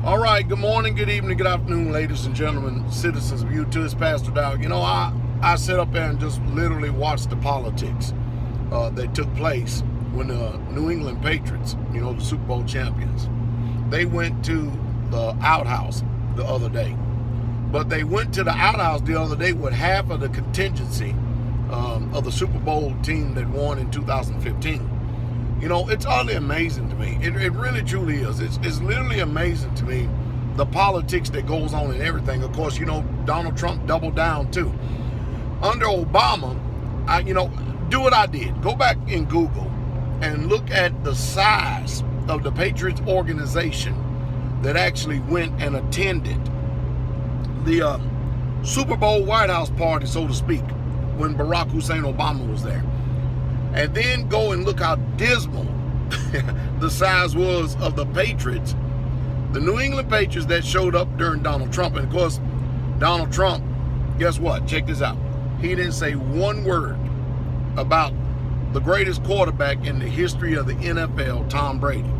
All right, good morning, good evening, good afternoon, ladies and gentlemen, citizens of YouTube. It's PastorDowell. I sit up there and just literally watch the politics that took place when the New England Patriots, the Super Bowl champions, they went to the outhouse the other day. But they went to the outhouse the other day with half of the contingency of the Super Bowl team that won in 2015. It's utterly amazing to me. It really truly is. It's literally amazing to me, the politics that goes on and everything. Of course, Donald Trump doubled down too. Under Obama, do what I did. Go back in Google and look at the size of the Patriots organization that actually went and attended the Super Bowl White House party, so to speak, when Barack Hussein Obama was there. And then go and look how dismal the size was of the Patriots, the New England Patriots that showed up during Donald Trump. And of course, Donald Trump, guess what? Check this out. He didn't say one word about the greatest quarterback in the history of the NFL, Tom Brady.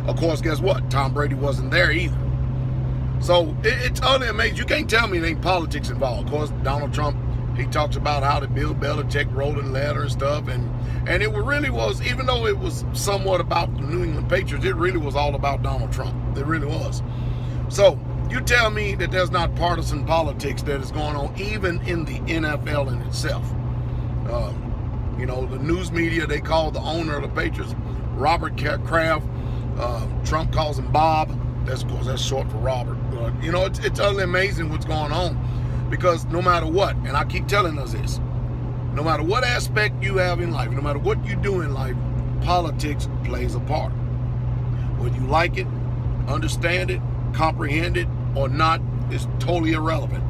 Of course, guess what? Tom Brady wasn't there either. So it's utterly amazing. You can't tell me there ain't politics involved. Of course, Donald Trump, he talks about how the Bill Belichick wrote a letter and stuff, and it really was, even though it was somewhat about the New England Patriots, it really was all about Donald Trump. It really was. So you tell me that there's not partisan politics that is going on even in the NFL in itself. The news media, they call the owner of the Patriots Robert Kraft. Trump calls him Bob. Of course, that's short for Robert. But, it's utterly amazing what's going on. Because no matter what, and I keep telling us this, no matter what aspect you have in life, no matter what you do in life, politics plays a part. Whether you like it, understand it, comprehend it, or not, is totally irrelevant.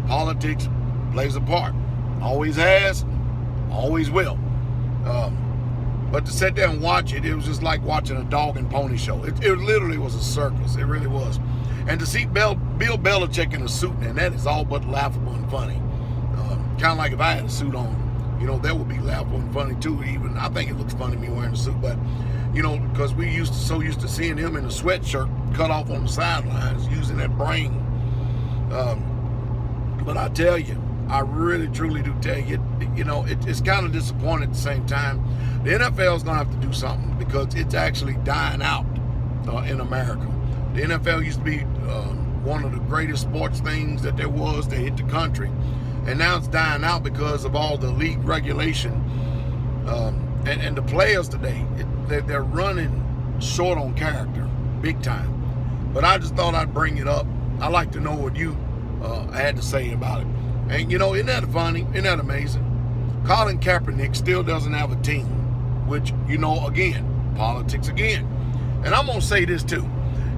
Politics plays a part. Always has, always will. But to sit there and watch it, it was just like watching a dog and pony show. It literally was a circus. It really was. And to see Bill Belichick in a suit, and that is all but laughable and funny. Kind of like if I had a suit on, that would be laughable and funny too. Even I think it looks funny me wearing a suit, but because we so used to seeing him in a sweatshirt cut off on the sidelines using that brain. But I tell you, I really truly do tell you, it's kind of disappointing at the same time. The NFL is gonna have to do something because it's actually dying out in America. The NFL used to be one of the greatest sports things that there was that hit the country. And now it's dying out because of all the league regulation. And the players today, they're running short on character, big time. But I just thought I'd bring it up. I'd like to know what you had to say about it. And, isn't that funny? Isn't that amazing? Colin Kaepernick still doesn't have a team, which, again, politics again. And I'm going to say this too.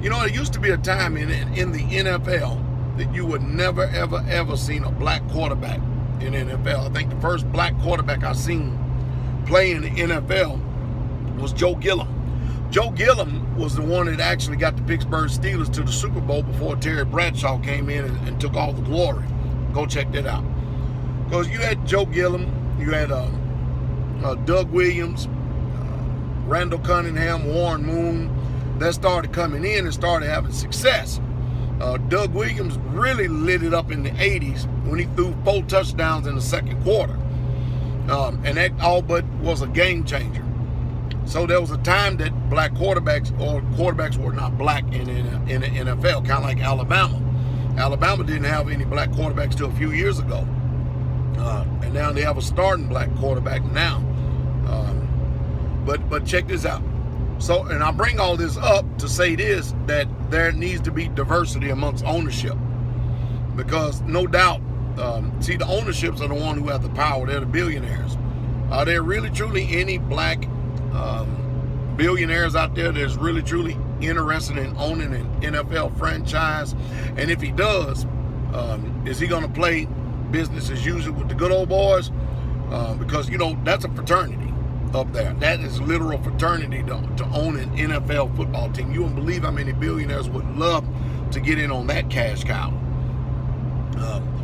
There used to be a time in the NFL that you would never, ever, ever seen a black quarterback in the NFL. I think the first black quarterback I seen play in the NFL was Joe Gilliam. Joe Gilliam was the one that actually got the Pittsburgh Steelers to the Super Bowl before Terry Bradshaw came in and took all the glory. Go check that out. Because you had Joe Gilliam, you had Doug Williams, Randall Cunningham, Warren Moon, that started coming in and started having success. Doug Williams really lit it up in the 80s when he threw 4 touchdowns in the second quarter. And that all but was a game changer. So there was a time that black quarterbacks were not black in the NFL, kind of like Alabama. Alabama didn't have any black quarterbacks till a few years ago. And now they have a starting black quarterback now. But check this out. So, and I bring all this up to say this, that there needs to be diversity amongst ownership. Because no doubt, the ownerships are the one who have the power. They're the billionaires. Are there really truly any black billionaires out there that's really truly interested in owning an NFL franchise? And if he does, is he going to play business as usual with the good old boys? Because, that's a fraternity up there. That is literal fraternity to own an NFL football team. You wouldn't believe how many billionaires would love to get in on that cash cow.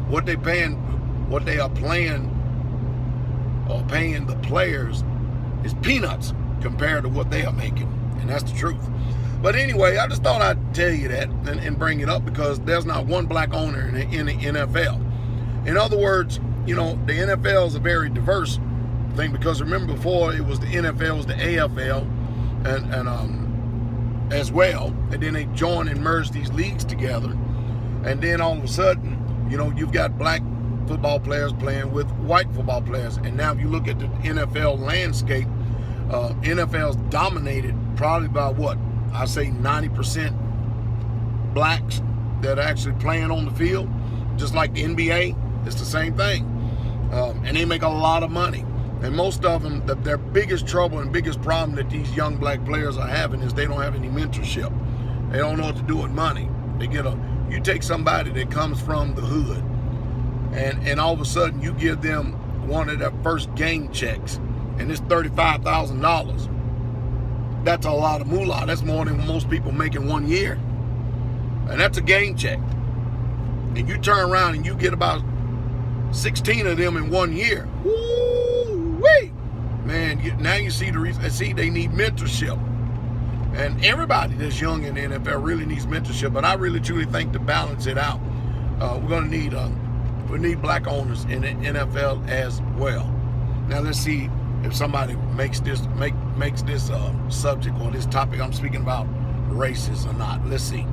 What they are paying the players is peanuts compared to what they are making, and that's the truth. But anyway, I just thought I'd tell you that and bring it up, because there's not one black owner in the NFL. In other words, you know, the NFL is a very diverse thing, because remember, before it was the NFL, it was the AFL, and as well, and then they joined and merged these leagues together, and then all of a sudden, you know, you've got black football players playing with white football players. And now if you look at the NFL landscape, NFL's dominated probably by what? I say 90% blacks that are actually playing on the field. Just like the NBA, it's the same thing. And they make a lot of money. And most of them, their biggest trouble and biggest problem that these young black players are having is they don't have any mentorship. They don't know what to do with money. You take somebody that comes from the hood, and all of a sudden you give them one of their first game checks, and it's $35,000. That's a lot of moolah. That's more than most people make in 1 year. And that's a game check. And you turn around and you get about 16 of them in 1 year. Woo-wee! Man, now you see the reason. See, they need mentorship. And everybody that's young in the NFL really needs mentorship. But I really truly think to balance it out, we're going to need black owners in the NFL as well. Now let's see if somebody makes this subject or this topic I'm speaking about racist or not. Let's see.